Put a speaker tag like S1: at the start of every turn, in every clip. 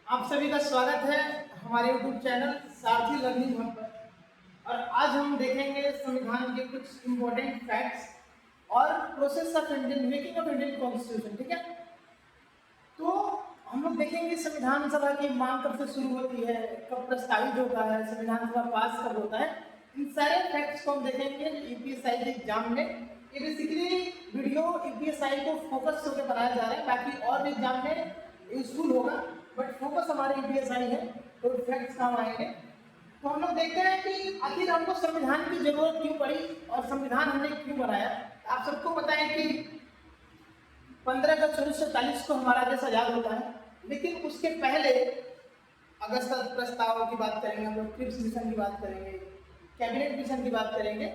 S1: आप सभी का स्वागत है हमारे YouTube चैनल सारथी लर्निंग हब पर। और आज हम देखेंगे संविधान के कुछ इम्पोर्टेंट फैक्ट्स और process of Indian making of Indian constitution. ठीक है, तो हम लोग देखेंगे संविधान सभा की मांग कब से शुरू होती है, कब प्रस्तावित होता है, संविधान सभा पास कब होता है। इन सारे फैक्ट्स को हम देखेंगे यूपीएसआई के एग्जाम में। ये बेसिकली वीडियो यूपीएसआई को फोकस होकर बनाया जा रहा है, बाकी और भी एग्जाम में यूजफुल होगा, बट फोकस हमारे यूपीएसआई है तो फैक्ट्स काम आएंगे। तो हम लोग देखते हैं कि आखिर हमको संविधान की जरूरत क्यों पड़ी और संविधान हमने क्यों बनाया। आप सबको पता है कि 15 अगस्त 1947 को हमारा देश आजाद होता है, लेकिन उसके पहले अगस्त प्रस्ताव की बात करेंगे, हम लोग क्रिप्स मिशन की बात करेंगे, कैबिनेट मिशन की बात करेंगे।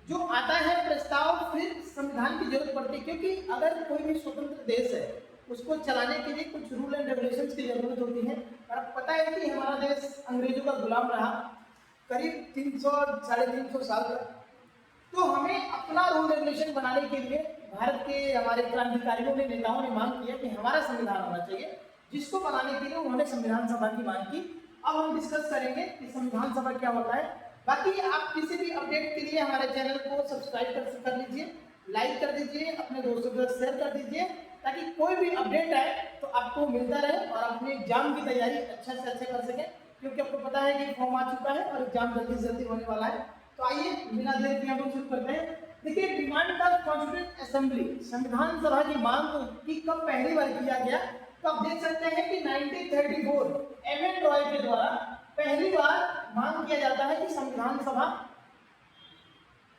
S1: जो आता है प्रस्ताव फिर संविधान की जरूरत पड़ती है, क्योंकि अगर कोई भी स्वतंत्र देश है उसको चलाने के लिए कुछ रूल एंड रेगुलेशंस की जरूरत होती है। और आपको पता है कि हमारा देश अंग्रेजों का गुलाम रहा करीब 300 350 साल तक। तो हमें अपना रूल रेगुलेशन बनाने के लिए भारत के हमारे क्रांतिकारियों ने, नेताओं ने मांग किया कि हमारा संविधान होना चाहिए, जिसको बनाने के लिए उन्होंने संविधान सभा की मांग की। अब हम डिस्कस करेंगे कि संविधान सभा क्या होता है। बाकी आप किसी भी अपडेट के लिए हमारे चैनल को सब्सक्राइब कर लीजिए, लाइक कर दीजिए, अपने दोस्तों के साथ शेयर कर दीजिए, ताकि कोई भी अपडेट आए तो आपको मिलता रहे और अपने एग्जाम की तैयारी अच्छा से अच्छा कर सकें, क्योंकि आपको पता है कि फॉर्म आ चुका है और एग्जाम जल्दी से जल्दी होने वाला है। तो आइए बिना देर के हम लोग शुरू करते हैं। देखिए, डिमांड ऑफ कॉन्स्टिट्यूएंट असेंबली, संविधान सभा की मांग की कब पहली बार किया गया, तो आप देख सकते हैं कि 1934 एम एन रॉय के द्वारा पहली बार मांग किया जाता है कि संविधान सभा,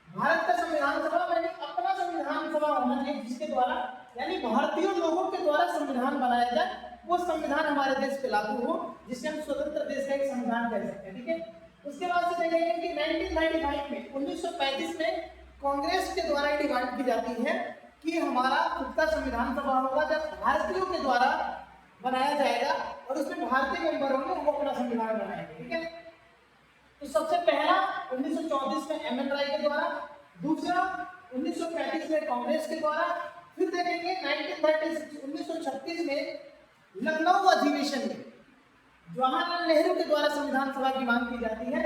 S1: भारत का संविधान सभा यानी अपना संविधान सभा होना चाहिए, जिसके द्वारा यानी भारतीय लोगों के द्वारा संविधान बनाया जाए, वो संविधान हमारे देश पे लागू हो, जिसे हम स्वतंत्र देश का एक संविधान कह सकते हैं। ठीक है, उसके बाद से देखेंगे कि 1995 में 1935 में कांग्रेस के द्वारा डिमांड की जाती है कि हमारा खुद का संविधान सभा होगा, जब भारतीयों के द्वारा बनाया जाएगा और उसमें भारतीय मेंबर होंगे, वो अपना संविधान बनाएंगे। ठीक है, तो सबसे पहला 1934 में एम एन राय के द्वारा, दूसरा 1935 में कांग्रेस के द्वारा, फिर देखेंगे 1936 में लखनऊ अधिवेशन में जवाहरलाल नेहरू के द्वारा संविधान सभा की मांग की जाती है।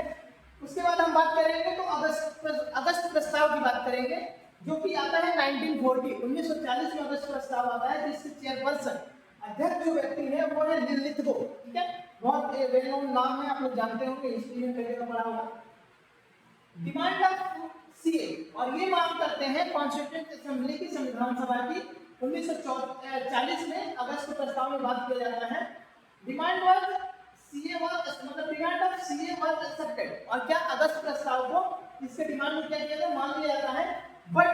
S1: उसके बाद हम बात करेंगे तो अगस्त प्रस्ताव की बात करेंगे, जो कि आता है 1940 में अगस्त प्रस्ताव आता है, जिसके चेयरपर्सन अध्यक्ष जो व्यक्ति है वो है लिलिथगो। ठीक है, बहुत वेल नोन नाम है, आप लोग जानते होंगे, हिस्ट्री में कई जगह पढ़ा होगा। डिमांड ऑफ सीए, और ये मांग करते हैं कॉन्स्टिट्यूएंट असेंबली की, संविधान सभा की 1940 में अगस्त प्रस्ताव में बात किया जाता है। डिमांड वाज सीए वाज, मतलब demand of CA was accepted, और क्या अगस्त प्रस्ताव को इसके डिमांड में क्या किया गया, मान लिया जाता है। बट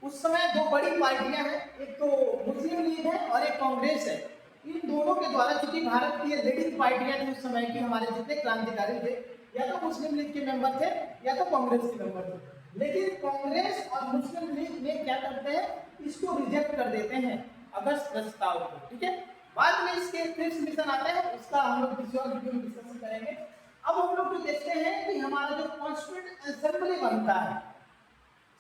S1: उस समय दो बड़ी पार्टियां हैं, एक तो मुस्लिम लीग है और एक कांग्रेस है। इन दोनों के द्वारा, क्योंकि भारत की लीडिंग पार्टियां थी उस समय की, हमारे जितने क्रांतिकारी थे या तो मुस्लिम लीग के मेंबर थे या तो कांग्रेस के मेंबर थे, लेकिन कांग्रेस और मुस्लिम लीग ने क्या करते हैं, इसको रिजेक्ट कर देते हैं अगस्त प्रस्ताव को। ठीक है, बाद में इसके क्रिप्स मिशन आता है, उसका हम लोग किसी और वीडियो में डिस्कशन करेंगे। अब हम लोग जो देखते हैं कि हमारा जो कॉन्स्टिट्यूएंट असेंबली बनता है,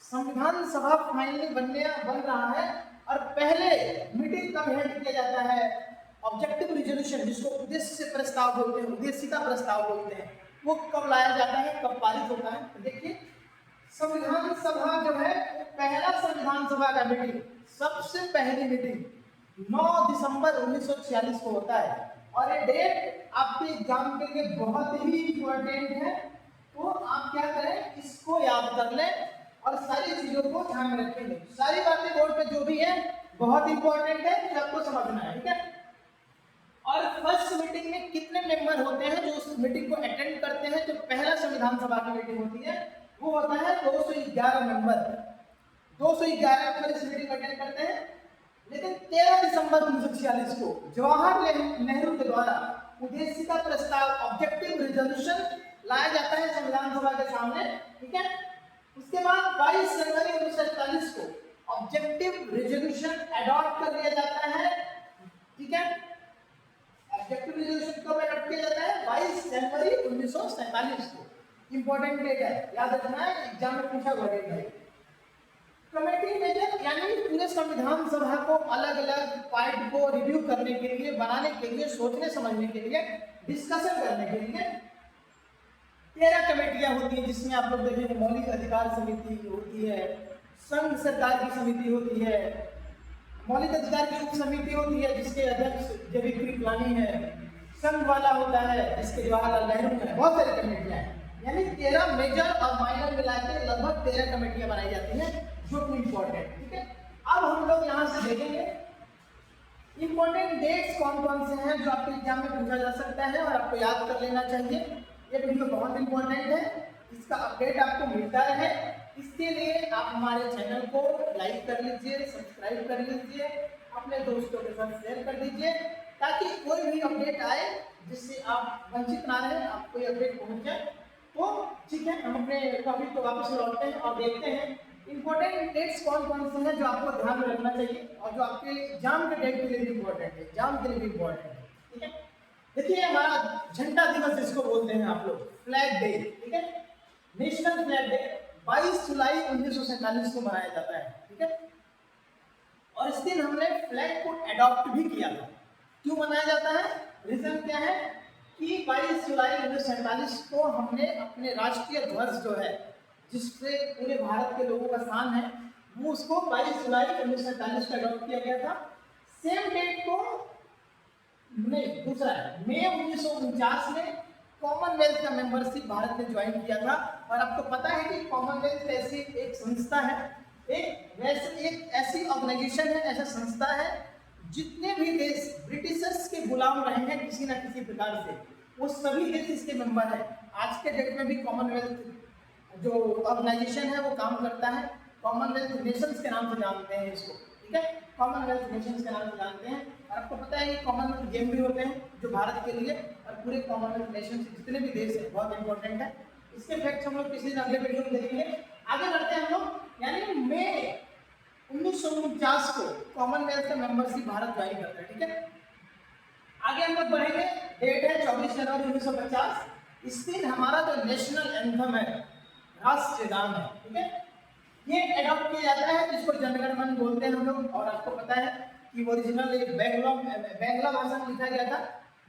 S1: संविधान सभा फाइनली बन रहा है, और पहले मीटिंग कब हेल्ड किया जाता है, ऑब्जेक्टिव रिजोल्यूशन, जिसको उद्देश्य प्रस्ताव बोलते हैं, उद्देशिका प्रस्ताव बोलते हैं, वो कब लाया जाता है, कब पारित होता है। तो देखिए, संविधान सभा जो है, पहला संविधान सभा का मीटिंग, सबसे पहली मीटिंग 9 दिसंबर 1946 को होता है, और ये डेट आपके एग्जाम के लिए बहुत ही इंपॉर्टेंट है। तो आप क्या करें, इसको याद कर लें और सारी चीजों को ध्यान में रखेंगे। सारी बातें बोर्ड पे जो भी है बहुत इंपॉर्टेंट है, सबको समझना है। ठीक है, और फर्स्ट मीटिंग में कितने मेंबर होते हैं जो उस मीटिंग को अटेंड करते हैं, जो पहला संविधान सभा की मीटिंग होती है, वो होता है 211 मेंबर। 211 मेंबर इस मीटिंग को अटेंड करते हैं। लेकिन 13 दिसंबर 1946 को जवाहरलाल नेहरू के द्वारा उद्देशिका प्रस्ताव, ऑब्जेक्टिव रिजोल्यूशन लाया जाता है संविधान सभा के सामने। ठीक है, उसके बाद 22 जनवरी 1947 को ऑब्जेक्टिव रिजोल्यूशन अडॉप्ट कर लिया जाता है। ठीक है, ऑब्जेक्टिव रिजोल्यूशन कब अडॉप्ट किया जाता है, 22 जनवरी 1947 को। इंपॉर्टेंट डेट है, याद रखना है, एग्जाम में पूछा गया डेट है। कमेटी मेजर यानी पूरे संविधान सभा को अलग अलग पॉइंट को रिव्यू करने के लिए, बनाने के लिए, सोचने समझने के लिए, डिस्कशन करने के लिए 13 कमेटियां होती हैं, जिसमें आप लोग देखेंगे मौलिक अधिकार समिति होती है, संघ सरकार की समिति होती है, मौलिक अधिकार की उप समिति होती है जिसके अध्यक्ष जेबी कृपलानी है, संघ वाला होता है जिसके जवाहरलाल नेहरू है, बहुत सारी कमेटियां हैं। यानी 13 मेजर और माइनर मिला के लगभग 13 कमेटियां बनाई जाती हैं जो कि इम्पोर्टेंट, ठीक है। अब हम लोग यहाँ से देखेंगे इम्पोर्टेंट डेट्स कौन कौन से हैं जो आपके एग्जाम में पूछा जा सकता है और आपको याद कर लेना चाहिए। ये वीडियो बहुत इंपॉर्टेंट है, इसका अपडेट आपको मिलता रहे, इसके लिए आप हमारे चैनल को लाइक कर लीजिए, सब्सक्राइब कर लीजिए, अपने दोस्तों के साथ शेयर कर दीजिए, ताकि कोई भी अपडेट आए जिससे आप वंचित ना रहें, आपको ये अपडेट पहुंच जाए। तो ठीक है, हम अपने टॉपिक को वापस लौटते हैं और देखते हैं इंपॉर्टेंट डेट्स कौन कौन से हैं जो आपको ध्यान में रखना चाहिए और जो आपके एग्जाम के डेट के लिए भी इम्पोर्टेंट है, एग्जाम के लिए भी इम्पोर्टेंट है, ठीक है। देखिए हमारा झंडा दिवस जिसको बोलते हैं आप लोग, फ्लैग डे, ठीक है, नेशनल फ्लैग डे 22 जुलाई 1947 को मनाया जाता है, ठीक है। और इस दिन हमने फ्लैग को अडॉप्ट भी किया था। क्यों मनाया जाता है, रीजन क्या है कि 22 जुलाई 1947 को हमने अपने राष्ट्रीय ध्वज जो है जिससे पूरे भारत के लोगों का शान है, वो उसको 22 जुलाई 1947 को अडॉप्ट किया गया था। सेम डेट को नहीं, दूसरा है मई 1949 में कॉमनवेल्थ का मेंबरशिप भारत ने ज्वाइन किया था। और आपको पता है कि कॉमनवेल्थ ऐसी एक संस्था है, एक ऐसी ऑर्गेनाइजेशन है, ऐसा संस्था है जितने भी देश ब्रिटिशर्स के गुलाम रहे हैं किसी न किसी प्रकार से, वो सभी देश इसके मेंबर हैं। आज के डेट में भी कॉमनवेल्थ जो ऑर्गेनाइजेशन है वो काम करता है, कॉमनवेल्थ नेशंस के नाम से जानते हैं इसको, ठीक है, कॉमनवेल्थ नेशंस के नाम से जानते हैं। और आपको पता है कि कॉमनवेल्थ गेम भी होते हैं जो भारत के लिए और पूरे कॉमनवेल्थ नेशन से जितने भी देश हैं बहुत इंपॉर्टेंट है। इसके फैक्ट्स हम लोग किसी अगले वीडियो में देखेंगे। आगे बढ़ते हैं हम लोग, यानी मई 1949 को कॉमनवेल्थ का मेंबरशिप भारत ज्वाइन करता है, ठीक है। आगे हम लोग बढ़ेंगे, डेट है 24 जनवरी 1950। इस दिन हमारा जो नेशनल एंथम है, राष्ट्रीय गान है, ठीक है, ये अडॉप्ट किया जाता है जिसको जनगण मन बोलते हैं हम लोग। और आपको पता है कि ओरिजिनल एक बांग्ला भाषा में लिखा गया था,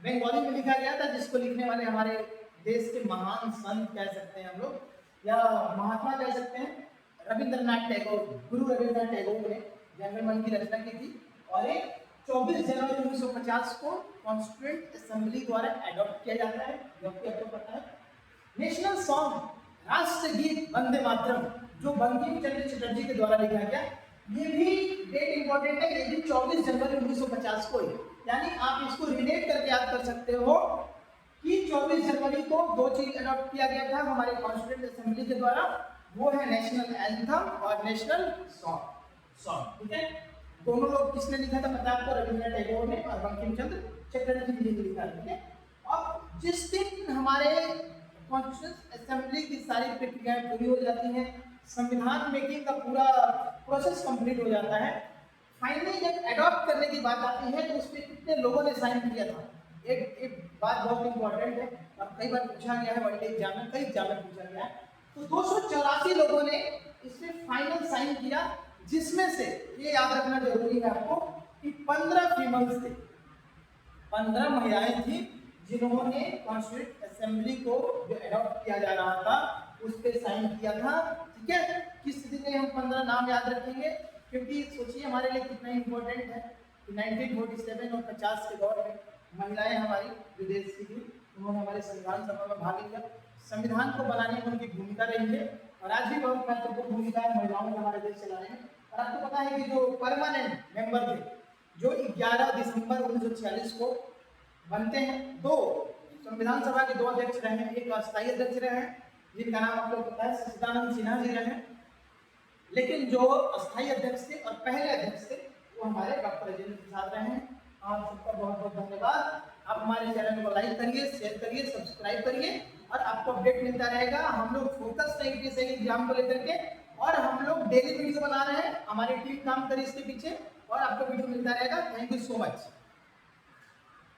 S1: बंगाली में लिखा गया था, जिसको लिखने वाले हमारे देश के महान संत कह सकते हैं हम लोग या महात्मा कह सकते हैं, रविंद्रनाथ टैगोर, गुरु रविंद्रनाथ टैगोर ने जनगण मन की रचना की थी। और ये 24 जनवरी 1950 को कॉन्स्टिट्यूएंट असेंबली द्वारा अडॉप्ट किया जाता है, जो कि आपको पता है। नेशनल सॉन्ग, राष्ट्र गीत वंदे मातरम, जो बंकिम चंद्र चटर्जी के द्वारा लिखा गया, ये भी डेट इंपॉर्टेंट है, ये भी 24 जनवरी 1950 को है। यानी आप इसको रिलेट करके याद कर सकते हो कि 24 जनवरी को दो चीज अडॉप्ट किया गया था हमारे कॉन्स्टिट्यूएंट असेंबली के द्वारा, वो है नेशनल एंथम और नेशनल सॉन्ग, ठीक है। दोनों लोग किसने लिखा था पता है आपको, रविंद्रनाथ टैगोर ने और बंकिम चंद्र चटर्जी जी ने लिखा, ठीक है। और जिस दिन हमारे कॉन्स्टिट्यूएंट असेंबली की सारी प्रक्रियाएं पूरी हो जाती हैं, संविधान मेकिंग का पूरा प्रोसेस कंप्लीट हो जाता है, फाइनली जब अडॉप्ट करने की बात आती है तो उस पर कितने लोगों ने साइन किया था। एक बात बहुत इंपॉर्टेंट है और कई बार पूछा गया है, वनडे एग्जाम में, कई एग्जाम में पूछा गया है। तो 284 लोगों ने इसमें फाइनल साइन किया, जिसमें से ये याद रखना जरूरी है आपको कि 15 फीमेल्स थे, 15 महिलाएं थी जिन्होंने कॉन्स्टिट्यूएंट असेंबली को जो अडॉप्ट किया जा रहा था उस पर साइन किया था, ठीक है। किस दिन हम 15 नाम याद रखेंगे, क्योंकि सोचिए हमारे लिए कितना इंपॉर्टेंट है कि 1947 और 50 के दौर में महिलाएं हमारी विदेश की थी, उन्होंने हमारे संविधान सभा में भाग लिया, संविधान को बनाने में उनकी भूमिका रही है और आज भी बहुत महत्वपूर्ण भूमिका है महिलाओं ने हमारे देश चलाने में। और आपको पता है कि जो परमानेंट मेंबर थे जो 11 दिसंबर 1946 को बनते हैं, दो संविधान सभा के दो अध्यक्ष रहे हैं, एक अस्थायी अध्यक्ष रहे हैं जिनका नाम आप लोग पता है सच्चिदानंद सिन्हा जी रहे हैं, लेकिन जो अस्थायी अध्यक्ष थे और पहले अध्यक्ष थे वो हमारे डॉक्टर राजेंद्र प्रसाद रहे हैं। आप सबका बहुत बहुत धन्यवाद। आप हमारे चैनल को लाइक करिए, शेयर करिए, सब्सक्राइब करिए और आपको अपडेट मिलता रहेगा। हम लोग फोकस रहेंगे इस एग्जाम को लेकर के और हम लोग डेली वीडियो बना रहे हैं, हमारी टीम काम करी इसके पीछे और आपको वीडियो मिलता रहेगा। Thank you so much.